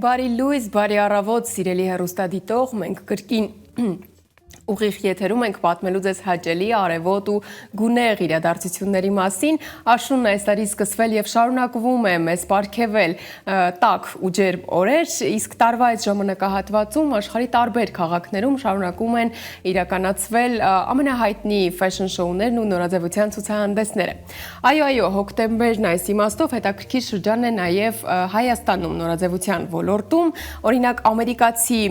Բարի լույս, բարի առավոտ, սիրելի հեռուստադիտող, մենք կրկին ուղիղ եթերում ենք պատմելու ձեզ հաճելի արևոտ ու գունեղ իրադարձությունների մասին։ Աշունն այս տարի սկսվել եւ շարունակվում է մեզ պարգևել տաք ու ջերմ օրեր, իսկ տարվա այս ժամանակահատվածում աշխարհի տարբեր քաղաքներում շարունակում են իրականացվել ամենահայտնի ֆեշն շոուներն ու նորաձևության ցուցահանդեսները։ Այո, հոկտեմբերն այս իմաստով հետաքրքիր շրջան է նաեւ Հայաստանում նորաձևության ոլորտում, օրինակ ամերիկացի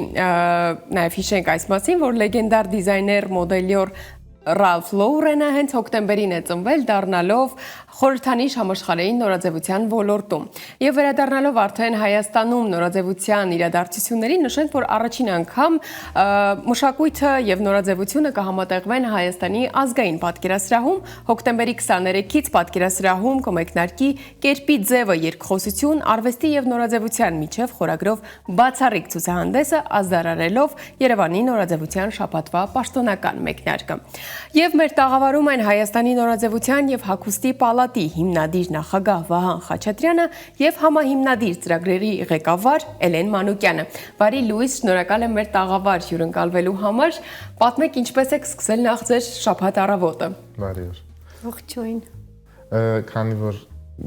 նաեւ հիշենք այս մասին, որ լեգենդար դիզայներ մոդելյոր Ռալֆ Լոուրենը հենց հոկտեմբերին է ծնվել, դառնալով խորհրդանիշ համաշխարհային նորաձևության ոլորտում։ Եվ վերադառնալով արդեն Հայաստանում նորաձևության իրադարձություններին, նշենք, որ առաջին անգամ մշակույթը եւ նորաձևությունը կհամատեղվեն Հայաստանի ազգային պատկերասրահում, հոկտեմբերի 23-ից պատկերասրահում կմեկնարկի «Կերպի ձևը» երկխոսություն արվեստի եւ նորաձևության միջև խորագրով բացառիկ ցուցահանդեսը ազդարարելով Երևանի նորաձևության շաբաթվա պաշտոնական մեկնարկը։ Եվ մեր տաղավարում են Հայաստանի նորաձևության եւ հագուստի պալատի հիմնադիր նախագահ Վահան Խաչատրյանը եւ համահիմնադիր ծրագրերի ղեկավար Էլեն Մանուկյանը։ Բարի լույս, շնորհակալ եմ մեր տաղավար հյուրընկալվելու համար։ Պատմեք ինչպես եք սկսել նախ ձեր շաբաթ առավոտը։ Բարի օր։ Ողջույն։ Քանի որ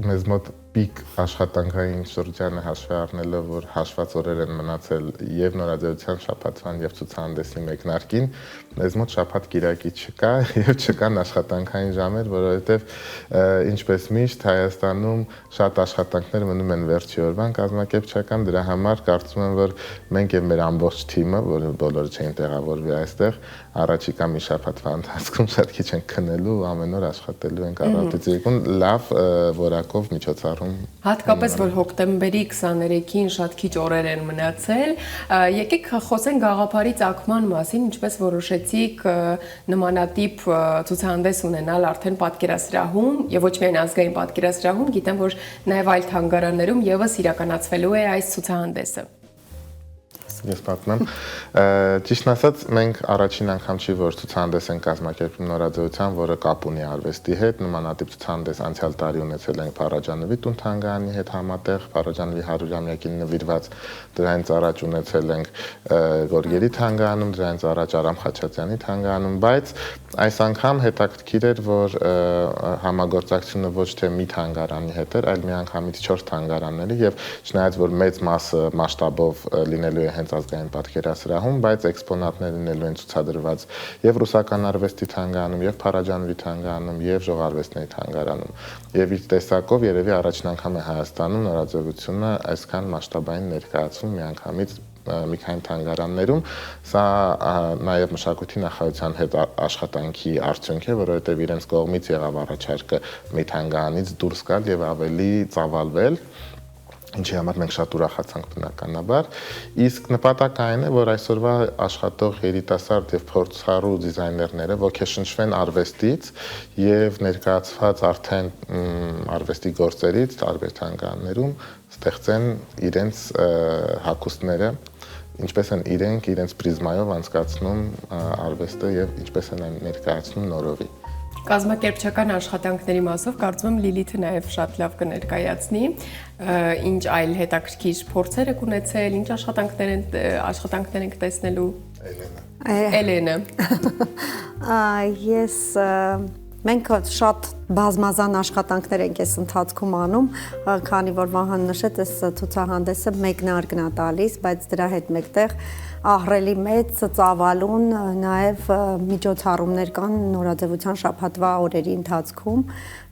մեզ մոտ պիկ աշխատանքային շրջանը հաշվի առնելով, որ հաշված օրեր են մնացել եւ նորաձևության շաբաթվան եւ ցուցահանդեսի մեկնարկին, մեզ մոտ շաբաթ կիրակի չկա եւ չկան աշխատանքային ժամեր, որովհետեւ ինչպես միշտ Հայաստանում շատ աշխատանքներ մնում են վերջի օրվան կազմակերպչական, դրա համար կարծում եմ, որ մենք եւ մեր ամբողջ թիմը, որը բոլորը չէին տեղավորվի այստեղ, առաջիկա մի շաբաթվա ընթացքում շատ քիչ են քնելու ու ամեն օր աշխատելու ենք առավոտից երկուն լավ որակով միջոցառում։ Հատկապես որ հոկտեմբերի 23-ին շատ քիչ օրեր են մնացել, եկեք խոսենք գաղափարի ծագման մասին, ինչպես որոշեցիք նմանատիպ ցուցահանդես ունենալ արդեն պատկերասրահում եւ ոչ միայն ազգային պատկերասրահում, գիտեմ, որ նաեւ այլ թանգարաններում եւս իրականացվելու է այս ցուցահանդեսը։ Ես պատմեմ, ճիշտն ասած մենք առաջին անգամ չի որ ցուցահանդես են կազմակերպում նորաձևության, որը կապ ունի արվեստի հետ, նմանատիպ ցուցահանդես անցյալ տարի ունեցել ենք Փարաջանովի տուն թանգարանի հետ համատեղ, Փարաջանովի 100-ամյակին նվիրված, դրանից առաջ ունեցել ենք Գորգերի թանգարանում, դրանից առաջ Արամ Խաչատրյանի թանգարանում, բայց այս անգամ հետաքրքիր էր, որ համագործակցությունը ոչ թե մի թանգարանի հետ էր, այլ միանգամից 4 թանգարանների եւ չնայած որ մեծ մասը մասշտաբով լինելու է հենց ազգային պատկերասրահում, բայց էքսպոնատներ լինելու են ցուցադրված եւ Ռուսական արվեստի թանգարանում, եւ Փարաջանովի թանգարանում, եւ Ժողարվեստների թանգարանում։ Եվ իր տեսակով երևի առաջին անգամ է Հայաստանում նորաձևությունը այսքան մասշտաբային ներկայացվում միանգամից մի քանի թանգարաններում, սա նաև մշակույթի նախարարության հետ աշխատանքի արդյունք է, որովհետև իրենց կողմից եղավ առաջարկը մի թանգարանից դուրս գալ եւ ավելի ծավալվել, ինչի համար մենք շատ ուրախացանք բնականաբար, իսկ նպատակը այն է, որ այսօրվա աշխատող երիտասարդ եւ փորձառու դիզայներները ոգեշնչվեն արվեստից եւ ներկայացված արդեն արվեստի գործերից տարբեր թանգարաններում ստեղծեն իրենց հագուստները, ինչպես են իրենց պրիզմայով անցկացնում արվեստը եւ ինչպես են ներկայացնում նորովի։ Կազմակերպչական աշխատանքների մասով կարծում եմ Լիլիթը նաև շատ լավ կներկայացնի, ինչ այլ հետաքրքիր փորձեր եք ունեցել, ինչ աշխատանքներ ենք տեսնելու։ Էլենը։ Ես մենք շատ բազմազան աշխատանքներ ենք այս ընթացքում անում, քանի որ Վահան նշեց, այս ցուցահանդեսը մեկնարկն է տալիս, բայց դրա հետ մեկտեղ ահռելի մեծ ծավալուն նաև միջոցառումներ կան նորաձևության շաբաթվա օրերի ընթացքում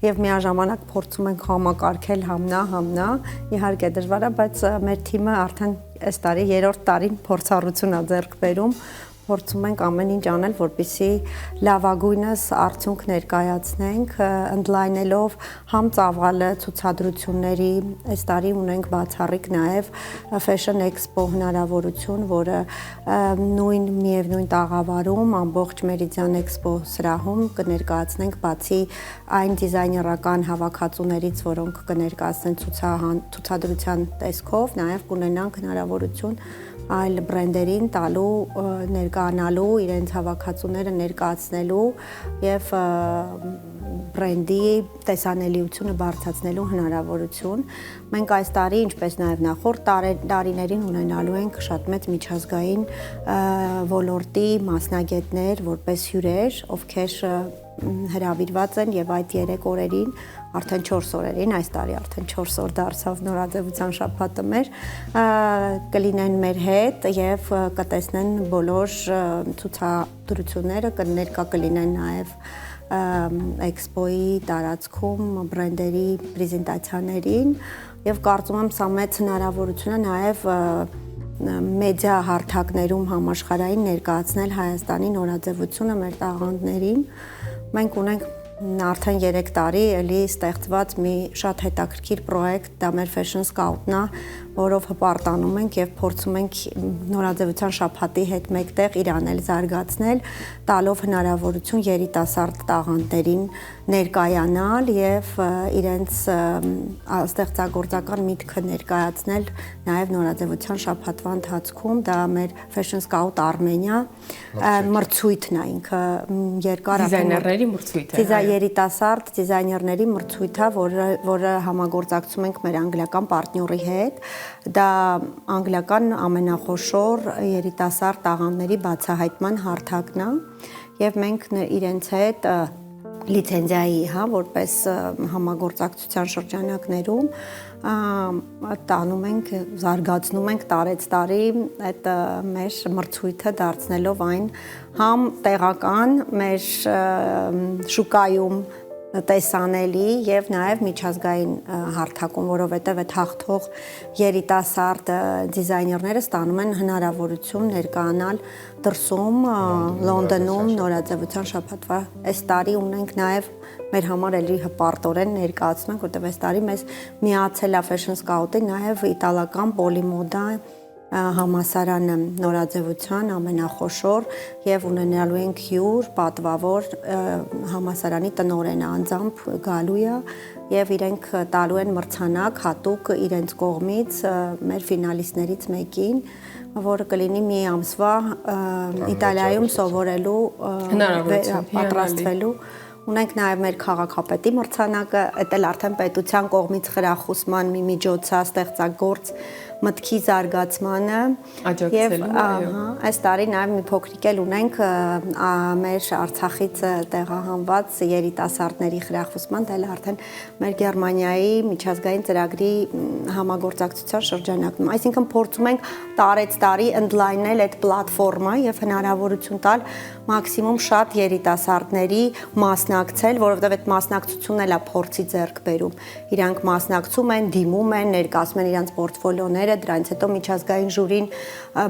եւ միաժամանակ փորձում ենք համակարգել համնա, իհարկե դժվար է, բայց մեր թիմը արդեն այս տարի 3-րդ տարին փորձառություն է ձեռք բերում, փորձում ենք ամեն ինչ անել, որպեսզի լավագույնս արդյունք ներկայացնենք, ընդլայնելով համ ծավալը ցուցադրությունների, այս տարի ունենք բացառիկ նաև Fashion Expo հնարավորություն, որը միևնույն տաղավարում ամբողջ Meridian Expo սրահում կներկայացնենք բացի այն դիզայներական հավաքածուներից, որոնք կներկայացնեն ցուցադրության տեսքով, նաև կունենանք հնարավորություն այլ բրենդերին տալու, ներկայանալու, իրենց հավաքածուները ներկայացնելու եւ բրենդի տեսանելիությունը բարձրացնելու հնարավորություն։ Մենք այս տարի, ինչպես նաև նախորդ տարիներին ունենալու ենք շատ մեծ միջազգային ոլորտի մասնագետներ, որպես հյուրեր, ովքեր հրավիրված են եւ այդ 3 օրերին, արդեն 4 օրերին, այս տարի արդեն 4 օր դարձավ նորաձևության շաբաթը մեր, կլինեն մեր հետ եւ կտեսնեն բոլոր ցուցադրությունները, կներկա կլինեն նաեւ էքսպոյի տարածքում բրենդերի պրեզենտացիաներին եւ կարծում եմ սա մեծ հնարավորություն է նաեւ մեդիա հարթակներում համաշխարհային ներկայացնել Հայաստանի նորաձևությունը մեր տաղանդներին։ Մենք ունենք արդեն 3 տարի էլի ստեղծված մի շատ հետաքրքիր պրոյեկտ, դա մեր Fashion Scout-ն է, որով հպարտանում ենք եւ փորձում ենք նորաձևության շաբաթի հետ մեկտեղ իրան էլ զարգացնել, տալով հնարավորություն երիտասարդ տաղանդներին ներկայանալ եւ իրենց ստեղծագործական միտքը ներկայացնել նաեւ նորաձևության շաբաթվա ընթացքում։ Դա մեր Fashion Scout Armenia մրցույթն է, ինքը երկար դիզայներների մրցույթ է։ Երիտասարդ դիզայներների մրցույթ է, որը համագործակցում ենք մեր անգլիական պարտների հետ։ Դա անգլիական ամենախոշոր երիտասարդ տաղանդների բացահայտման հարթակն է եւ մենք իրենց հետ լիցենզիայի, որպես համագործակցության շրջանակներում տանում ենք, զարգացնում ենք տարեցտարի այդ մեր մրցույթը, դարձնելով այն համ տեղական մեր շուկայում տեսանելի եւ նաեւ միջազգային հարթակում, որովհետեւ այդ հաղթող երիտասարդ դիզայներները ստանում են հնարավորություն ներկայանալ դրսում, Լոնդոնում նորաձևության շաբաթվա։ Այս տարի ունենք նաեւ մեր համար էլի հպարտորեն ներկայացնում ենք, որովհետեւ այս տարի մեզ միացել է Fashion Scout-ի նաեւ իտալական Polimoda համասարանը նորաձևության ամենախոշոր եւ ունենալու ենք հյուր պատվավոր համասարանի տնօրենը անձամբ գալու է եւ իրենք տալու են մրցանակ հատուկ իրենց կողմից մեր ֆինալիստներից մեկին, որը կլինի մի ամսվա Իտալիայում սովորելու պատրաստվելու։ Ունենք նաև մեր քաղաքապետի մրցանակը, դա էլ արդեն պետության կողմից խրախուսման մի միջոց է, ստեղծագործ մտքի զարգացմանը եւ այս տարի նաև մի փոքրիկ էլ ունենք մեր Արցախից տեղահանված երիտասարդների խրախուսման, դա էլ արդեն մեր Գերմանիայի միջազգային ծրագրի համագործակցության շրջանակում։ Այսինքն փորձում ենք տարեցտարի ընդլայնել այդ պլատֆորմը եւ հնարավորություն տալ մաքսիմում շատ երիտասարդների մասնակցել, որովհետև այդ մասնակցությունն էլ է փորձի ձեռք բերում։ Իրանք մասնակցում են, դիմում են, ներկայացնում են իրենց պորտֆոլիոները, դրանից հետո միջազգային ժյուրին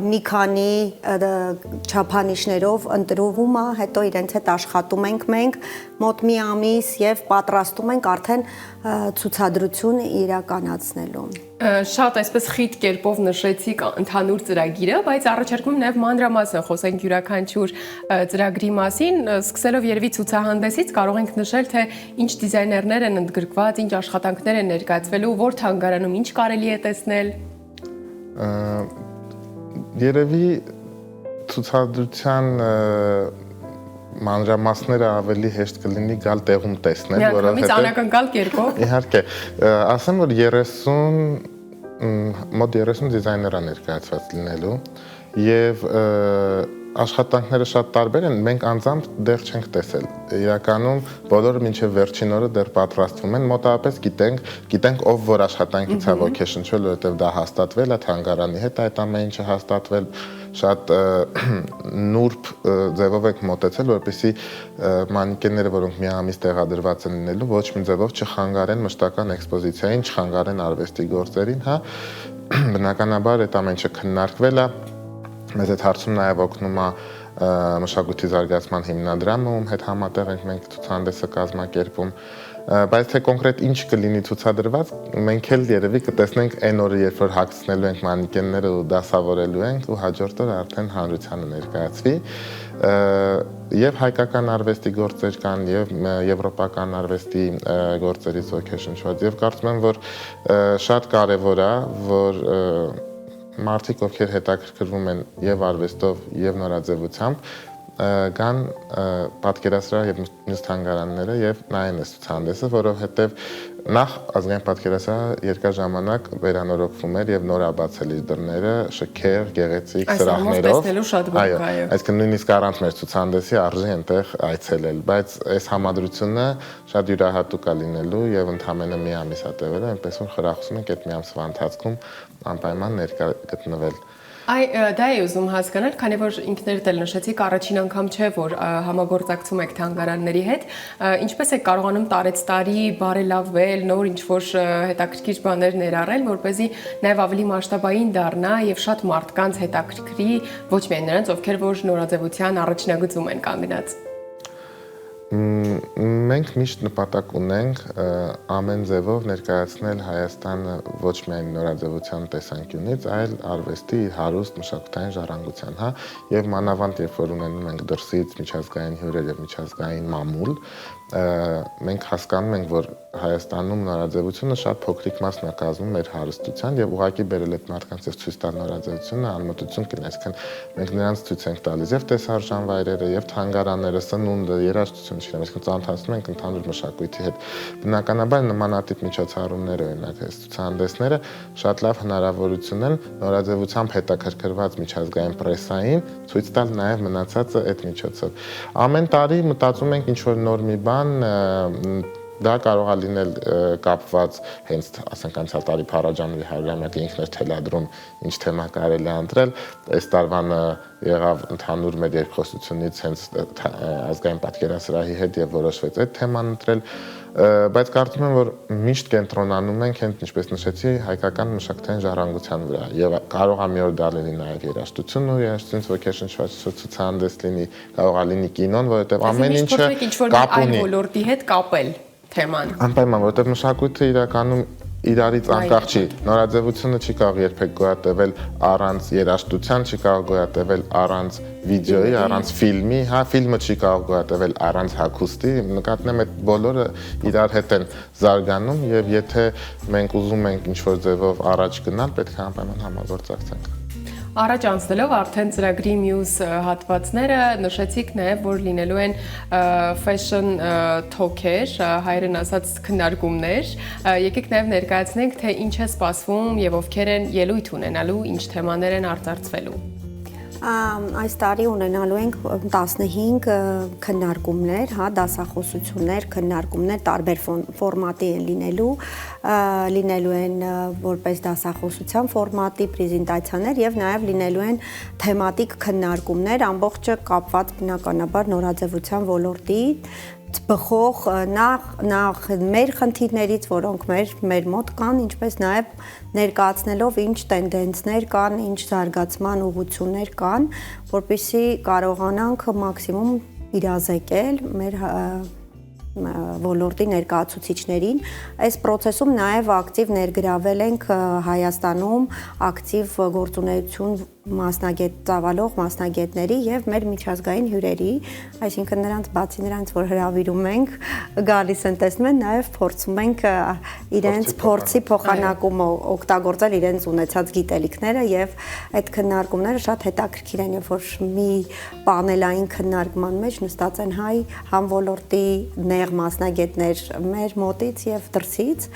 մի քանի չափանիշներով ընտրվում է, հետո իրենց հետ աշխատում ենք մենք մոտ մի ամիս եւ պատրաստում ենք արդեն ցուցադրություն իրականացնելու։ Շատ այսպես խիտ կերպով նշեցիք ընդհանուր ծրագիրը, բայց առաջարկում նաև մանրամասն խոսենք յուրաքանչյուր ծրագրի մասին, սկսելով երևի ցուցահանդեսից կարող ենք նշել, թե ինչ դիզայներներ են ընդգրկված, ինչ աշխատանքներ են ներկայացվելու, որ թանգարանում ինչ կարելի է տեսնել։ Երևի ցուցադրության մանրամասները ավելի հեշտ կլինի գալ տեղում տեսնել, որովհետեւ անակնկալ կերպով։ Իհարկե, ասեմ որ 30 դիզայներ է ներկայացված լինելու եւ աշխատանքները շատ տարբեր են, մենք անձամբ դեռ չենք տեսել։ Իրականում բոլորը մինչև վերջին օրը դեռ պատրաստվում են, մոտավորապես գիտենք ով որ աշխատանքից է ոգեշնչվել, որովհետև դա հաստատվել է թանգարանի հետ, այդ ամեն ինչը հաստատվել, շատ նուրբ ձևով եք մոտեցել, որպեսզի մանիկենները, որոնք մի ամիս տեղադրված են լինելու, ոչ մի ձևով չխանգարեն մշտական էքսպոզիցիային, չխանգարեն արվեստի գործերին, հա։ Բնականաբար այդ ամեն ինչը քննարկվել է, մեզ այդ հարցում նաև օգնում է մշակույթի զարգացման հիմնադրամը, ում հետ համատեղ ենք մենք ցուցահանդեսը կազմակերպում, բայց թե կոնկրետ ինչ կլինի ցուցադրված, մենք էլ երևի կտեսնենք այն օրը, երբ որ հագցնելու ենք մանիկենները ու դասավորելու ենք ու հաջորդ օրը արդեն հանրությանը ներկայացվի, եւ հայկական արվեստի գործեր կան եւ եվրոպական արվեստի գործերից ոգեշնչված եւ կարծում եմ, որ շատ կարեւոր է, որ մարդիկ, ովքեր հետաքրքրվում են եւ արվեստով եւ նորաձևությամբ, կան պատկերասրահ եւ մյուս թանգարանները եւ նայեն այս ցուցահանդեսը, որովհետեւ նախ ազգային պատկերասրահը երկար ժամանակ վերանորոգվում էր եւ նորաբացել իր դռները շքեղ, գեղեցիկ սրահներով։ Այո, այսինքն նույնիսկ առանց մեր ցուցահանդեսի արժի այնտեղ այցելել, բայց այս համադրությունը շատ յուրահատուկ է լինելու եւ ընդհանրապես մի ամիս է տևելու, այնպես որ խրախուսում ենք այդ մի ամսվա ընթացքում անպայման ներկա գտնվել։ Դա է ուզում հասկանալ, քանի որ ինքներդ էլ նշեցիք, առաջին անգամ չէ, որ համագործակցում եք թանգարանների հետ, ինչպես եք կարողանում տարեցտարի բարելավել, նոր ինչ-որ հետաքրքիր բաներ ներառել, որպեսզի նաև ավելի մասշտաբային դառնա եւ շատ մարդկանց հետաքրքրի, ոչ միայն նրանց, ովքեր որ նորաձևության առաջնագծում են կանգնած։ Մենք միշտ նպատակ ունենք ամեն ձևով ներկայացնել Հայաստանը ոչ միայն նորաձևության տեսանկյունից, այլ արվեստի հարուստ մշակութային ժառանգության, հա, եւ մանավանդ երբ որ ունենում ենք դրսից միջազգային հյուրեր եւ միջազգային մամուլ, մենք հասկանում ենք, որ Հայաստանում նորաձևությունը շատ փոքրիկ մասն է կազմում մեր հարստության եւ ուղղակի բերել այդ մարդկանց եւ ցույց տալ նորաձևությունը անմտություն կլինի, այսինքն մենք նրանց ցույց ենք տալիս եւ տեսարժան վայրերը եւ թանգարանները, սնունդը, երաժշտությունը, այսինքն ծանոթացնում ենք ընդհանուր մշակույթի հետ։ Բնականաբար նմանատիպ միջոցառումները, օրինակ այս ցուցահանդեսները շատ լավ հնարավորություն են նորաձևությամբ հետաքրքրված միջազգային պրեսային ցույց տալ նաեւ մնացածը այդ միջոցով։ Ամեն տարի մտածում ենք ինչ որ նոր մի բան դա կարող է լինել կապված հենց ասենք անցյալ տարի Փարաջանովի 100-ամյակը ինքն էր թելադրում ինչ թեմա կարելի է ընտրել, այս տարվանը եղավ ընդհանուր մեր երկխոսությունից հենց ազգային պատկերասրահի հետ եւ որոշվեց այդ թեման ընտրել, բայց կարծում եմ որ միշտ կենտրոնանում ենք հենց ինչպես նշեցի հայկական մշակութային ժառանգության վրա եւ կարող է մի օր դա լինի նաեւ երաժշտություն ու երաժշտությունից ոգեշնչված ցուցահանդես լինի, կարող է լինի կինոն, որովհետեւ ամեն ինչը կապ ունի այլ ոլորտի հետ կապել թեման։ Անպայման, որովհետև մշակույթը իրականում իրարից անկախ չի։ Նորաձևությունը չի կարող երբեք գոյատևել առանց երաժշտության, չի կարող գոյատևել առանց վիդեոյի, առանց ֆիլմի, հա, ֆիլմը չի կարող գոյատևել առանց հագուստի։ Նկատում եմ այդ բոլորը իրար հետ են զարգանում եւ եթե մենք ուզում ենք ինչ-որ ձևով առաջ գնալ, պետք է անպայման համագործակցենք։ Առաջ անցնելով արդեն ծրագրի մյուս հատվածները նշեցիք նաև, որ լինելու են fashion talk-եր, հայերեն ասած քննարկումներ։ Եկեք նաև ներկայացնենք, թե ինչ է սպասվում եւ ովքեր են ելույթ ունենալու, ինչ թեմաներ են արտարծվելու։ Այս տարի ունենալու ենք 15 քննարկումներ, հա, դասախոսություններ, քննարկումներ տարբեր ֆորմատի են լինելու են որպես դասախոսության ֆորմատի պրեզենտացիաներ եւ նաեւ լինելու են թեմատիկ քննարկումներ, ամբողջը կապված բնականաբար նորաձևության ոլորտի բխող նախ մեր խնդիրներից, որոնք մեր մոտ կան, ինչպես նաև ներկայացնելով ինչ տենդենսներ կան, ինչ զարգացման ուղղություններ կան, որպեսզի կարողանանք մաքսիմում իրազեկել մեր ոլորտի ներկայացուցիչներին։ Այս process-ում նաև ակտիվ ներգրավել ենք Հայաստանում ակտիվ գործունեություն ծավալող մասնագետների եւ մեր միջազգային հյուրերի, այսինքն նրանց բացի նրանց, որ հրավիրում ենք, գալիս են տեսնում են, նաեւ փորձում ենք իրենց փորձի փոխանակումը օգտագործել իրենց ունեցած գիտելիքները եւ այդ քննարկումները շատ հետաքրքիր են, երբ որ մի պանելային քննարկման մեջ նստած են համ ոլորտի նեղ մասնագետներ մեր մոտից եւ դրսից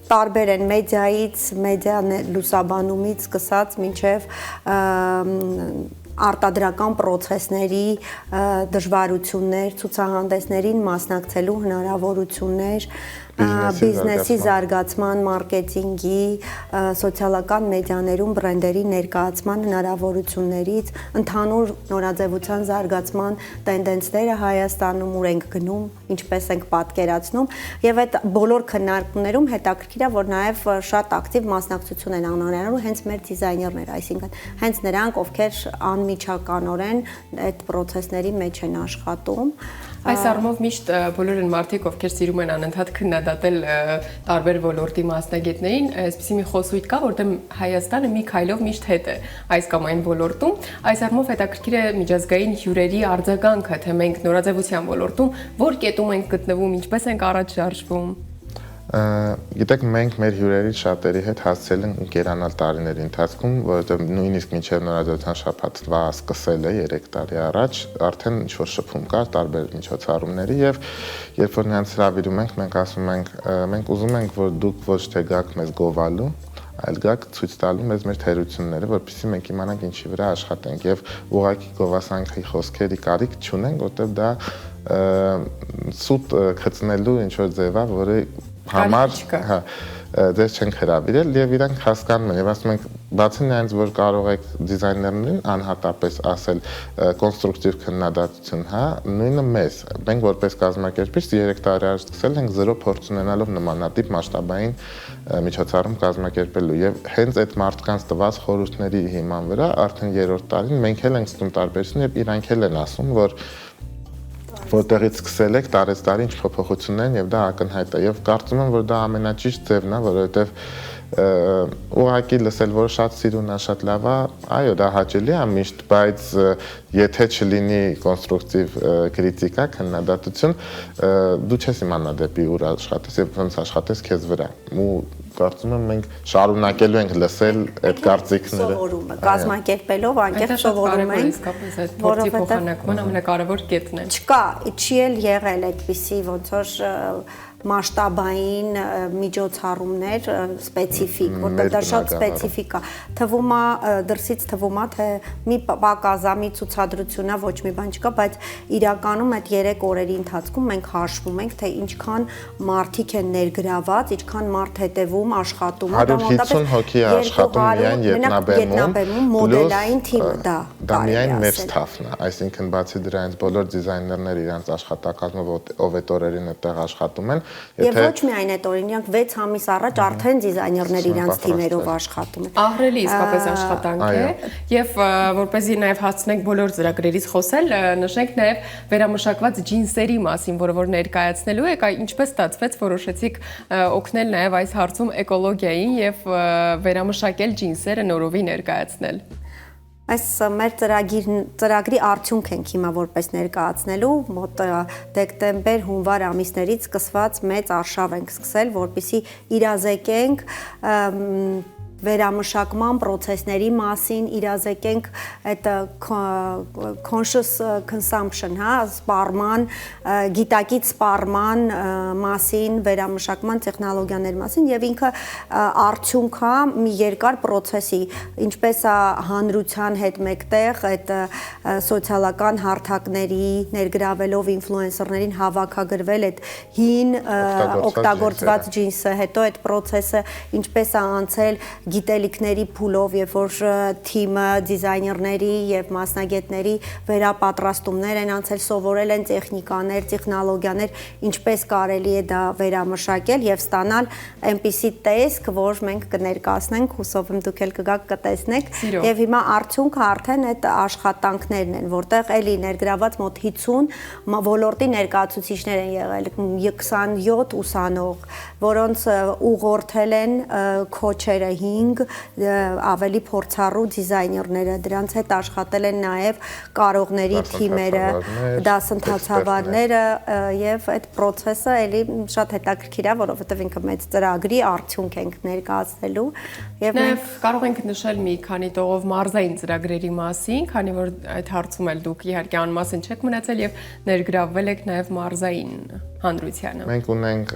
տարբեր են մեդիա լուսաբանումից սկսած մինչև արտադրական process-ների դժվարություններ, ցուցահանդեսներին մասնակցելու հնարավորություններ, բիզնեսի զարգացման, մարքեթինգի, սոցիալական մեդիաներում բրենդերի ներկայացման հնարավորություններից, ընդհանուր նորաձևության զարգացման տենդենսները Հայաստանում ուր ենք գնում, ինչպես ենք պատկերացնում, եւ այդ բոլոր քննարկումներում հետաքրքիր է, որ նաեւ շատ ակտիվ մասնակցություն են անունենալու հենց մեր դիզայներները, այսինքն հենց նրանք, ովքեր անմիջականորեն այդ process-ների մեջ են աշխատում։ Այս առումով միշտ բոլոր են մարդիկ, ովքեր սիրում են անընդհատ քննադատել տարբեր ոլորտի մասնագետներին, այսպեսի մի խոսույթ կա, որտեղ Հայաստանը մի քայլով միշտ հետ է այս կամ այն ոլորտում։ Այս առումով հետաքրքիր է միջազգային հյուրերի արձագանքը, թե մենք նորաձևության ոլորտում որ կետում ենք գտնվում, ինչպես ենք առաջ շարժվում։ Գիտեք, մենք մեր հյուրերից շատերի հետ հասցել ենք ընկերանալ տարիների ընթացքում, որովհետև նույնիսկ մինչև նորաձևության շաբաթվա սկսել է 3 տարի առաջ, արդեն ինչ-որ շփում կար տարբեր միջոցառումների եւ երբ որ նրանց հրավիրում ենք, մենք ասում ենք, մենք ուզում ենք, որ դուք ոչ թե գաք մեզ գովալու, այլ գաք ցույց տալու մեզ մեր թերությունները, որպեսզի մենք իմանանք ինչի վրա աշխատենք եւ ուղղակի գովասանքի խոսքերի կարիք չունենք, որտեղ դա սուտ գտնելու ինչ որ ձև է, որը համար հա դες չենք հրավիրել եւ իրանք հասկանում են եւ ասում ենք բացի նրանից որ կարող եք դիզայներներին անհատապես ասել կոնստրուկտիվ քննադատություն հա նույնը մեզ մենք որպես կազմակերպիչ 3 տարի առաջ սկսել ենք 0 փորձ ունենալով նմանատիպ մասշտաբային միջոցառում կազմակերպելու եւ հենց այդ մարդկանց տված խորհուրդների հիման վրա արդեն 3-րդ տարին մենք էլ ենք ստում տարբերություն եւ իրանք էլ են ասում որ որտեղից սկսել եք տարեստարի ինչ փոփոխություններ են եւ դա ակնհայտ է եւ կարծում եմ որ դա ամենաճիշտ ձևն է որովհետեւ ուղղակի լսել որ շատ սիրուն է շատ լավ է այո դա հաճելի է միշտ բայց եթե չլինի կոնստրուկտիվ քրիտիկա քննադատություն դու չես իմանա դեպի ուր աշխատես եւ ոնց աշխատես քեզ վրա ու կարծում եմ մենք շարունակելու ենք լսել այդ կարծիքները սովորումը կազմակերպելով անկեղծ սովորում ենք որովհետեւ փոխանակման ամենակարևոր կետն է չկա չի էլ եղել այդպիսի ոնց որ մասշտաբային միջոցառումներ սպეციფიկ, որտեղ դա շատ սպეციფიկ է։ Թվում է դրսից թվում է թե մի պակազամի ցուցադրություն է, ոչ մի բան չկա, բայց իրականում այդ 3 օրերի ընթացքում մենք հաշվում ենք, թե ինչքան մարդիկ են ներգրաված, ինչքան մարդ հետևում աշխատում, 150 հոգի է աշխատում միայն ետնաբեմում, մոդելային թիմը դա։ Դա միայն մեր ստաֆն է, այսինքն բացի դրանից բոլոր դիզայներները իրենց աշխատակազմով ով այդ օրերին այդտեղ աշխատում են Եվ ոչ միայն այդ օրին, իրանք 6 ամիս առաջ արդեն դիզայներներ իրենց թիմերով աշխատում են։ Ահռելի իսկապես աշխատանք է, եւ որպեսզի նաեւ հասցնենք բոլոր ծրագրերից խոսել, նշենք նաեւ վերամշակված ջինսերի մասին, որը որ ներկայացնելու եք, ինչպես ստացվեց որոշեցիք օգնել նաեւ այս հարցում էկոլոգիային եւ վերամշակել ջինսերը նորովի ներկայացնել։ Այս մեր ծրագրի արդյունք ենք հիմա որպես ներկայացնելու մոտ դեկտեմբեր-հունվար ամիսներից սկսված մեծ արշավ ենք սկսել, որպեսզի իրազեկենք վերամշակման process-ների մասին իրազեկենք այդ conscious consumption, հա, սպառման, գիտակից սպառման մասին, վերամշակման տեխնոլոգիաների մասին եւ ինքը արդյունք է մի երկար process-ի, ինչպես է հանրության հետ մեկտեղ այդ սոցիալական հարթակների ներգրավելով ինֆլուենսերներին հավաքագրվել այդ հին օգտագործված ջինսը, հետո այդ process-ը ինչպես է անցել գիտելիքների փուլով, երբ որ թիմը դիզայներների եւ մասնագետների վերապատրաստումներ են անցել, սովորել են տեխնիկաներ, տեխնոլոգիաներ, ինչպես կարելի է դա վերամշակել եւ ստանալ այնպիսի տեսք, որ մենք կներկայացնենք, հուսով եմ դուք էլ կգաք կտեսնեք եւ հիմա արդյունքը արդեն այդ աշխատանքներն են, որտեղ էլի ներգրաված մոտ 50 ոլորտի ներկայացուցիչներ են եղել, 27 ուսանող, որոնց ուղղորդել են քոչերը ավելի փորձառու դիզայներները, դրանց հետ աշխատել են նաև կարողների թիմերը, դասընթացավարները եւ այդ process-ը էլի շատ հետաքրքիր է, որովհետեւ ինքը մեծ ծրագրի արդյունք ենք ներկայացնելու եւ նաև կարող ենք նշել մի քանի տողով մարզային ծրագրերի մասին, քանի որ այդ հարցում էլ դուք իհարկե անմասն չեք մնացել եւ ներգրավվել եք նաև մարզային հանրությանը։ Մենք ունենք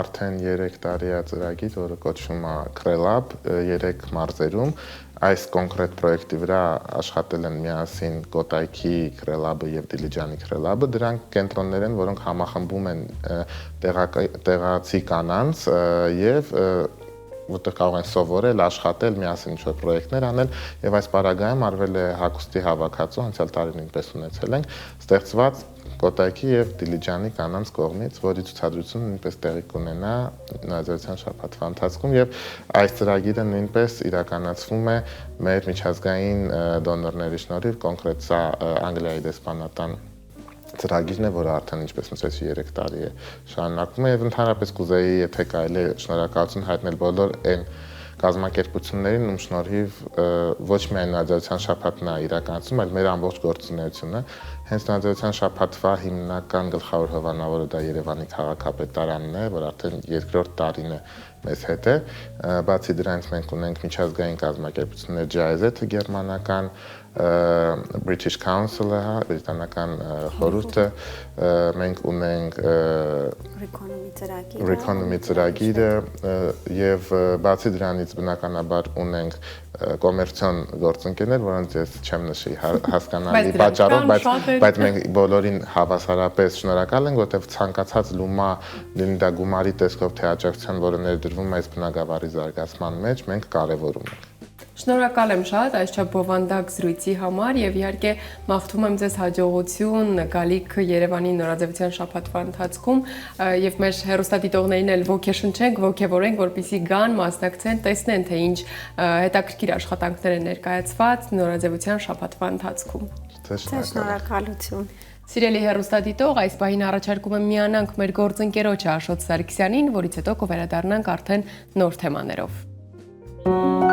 արդեն 3 տարի ծրագիր, որը կոչվում է Krelab 3 մարզերում։ Այս կոնկրետ պրոյեկտի վրա աշխատել են միասին Կոտայքի Krelab-ը եւ Դիլիջանի Krelab-ը։ Դրանք կենտրոններ են, որոնք համախմբում են տեղացի կանանց եւ որտեղ կարող են սովորել, աշխատել, միասին ինչ-որ պրոյեկտներ անել եւ այս պարագայում արվել է հագուստի հավաքածու, անցյալ տարի նույնպես ունեցել ենք, ստեղծված Կոտայքի եւ Դիլիջանի կանանց կողմից, որի ցուցադրությունը նույնպես տեղի կունենա նորաձևության շաբաթվա ընթացքում եւ այս ծրագիրը նույնպես իրականացվում է մեր միջազգային դոնորների շնորհիվ, կոնկրետ սա Անգլիայի դեսպանատան ծրագիրն է, որը արդեն ինչպես նշեցի 3 տարի է շարունակվում է եւ ընդհանրապես կուզեի եթե կարելի է շնորհակալություն հայտնել բոլոր այն կազմակերպություններին, ում շնորհիվ ոչ միայն նորաձևության շաբաթն է իրականացում, այլ մեր ամբողջ գործունեությունը Հենց նորաձևության շաբաթվա հիմնական գլխավոր հովանավորը դա Երևանի քաղաքապետարանն է, որ արդեն երկրորդ տարին է մեզ հետ է։ Բացի դրանից մենք ունենք միջազգային կազմակերպություններ GIZ-ը գերմանական, British Council-ը, բրիտանական խորհուրդը, մենք ունենք Reconomy ծրագիրը եւ բացի դրանից բնականաբար ունենք կոմերցիոն գործընկերներ, որոնց ես չեմ նշի հասկանալի պատճառով, բայց մենք բոլորին հավասարապես շնորհակալ ենք, որտեղ ցանկացած լումա լինի դա գումարի տեսքով թե աջակցության, որը ներդրվում է այս բնակավարի զարգացման մեջ, մենք կարևորում ենք։ Շնորհակալ եմ շատ այսչափ բովանդակ զրույցի համար եւ իհարկե մաղթում եմ ձեզ հաջողություն գալիք Երևանի նորաձևության շաբաթվա ընթացքում եւ մեր հեռուստադիտողներին էլ ոգեշնչենք, ոգեվորենք, որպեսզի գան, մասնակցեն, տեսնեն թե ինչ հետաքրքիր աշխատանքներ են ներկայացված նորաձևության շաբաթվա ընթացքում։ Շնորհակալություն։ Սիրելի հեռուստադիտող, այս պահին առաջարկում եմ միանանք մեր գործընկերոջ Աշոտ Սարգսյանին, որից հետո կվերադառնանք արդեն նոր թեմաներով։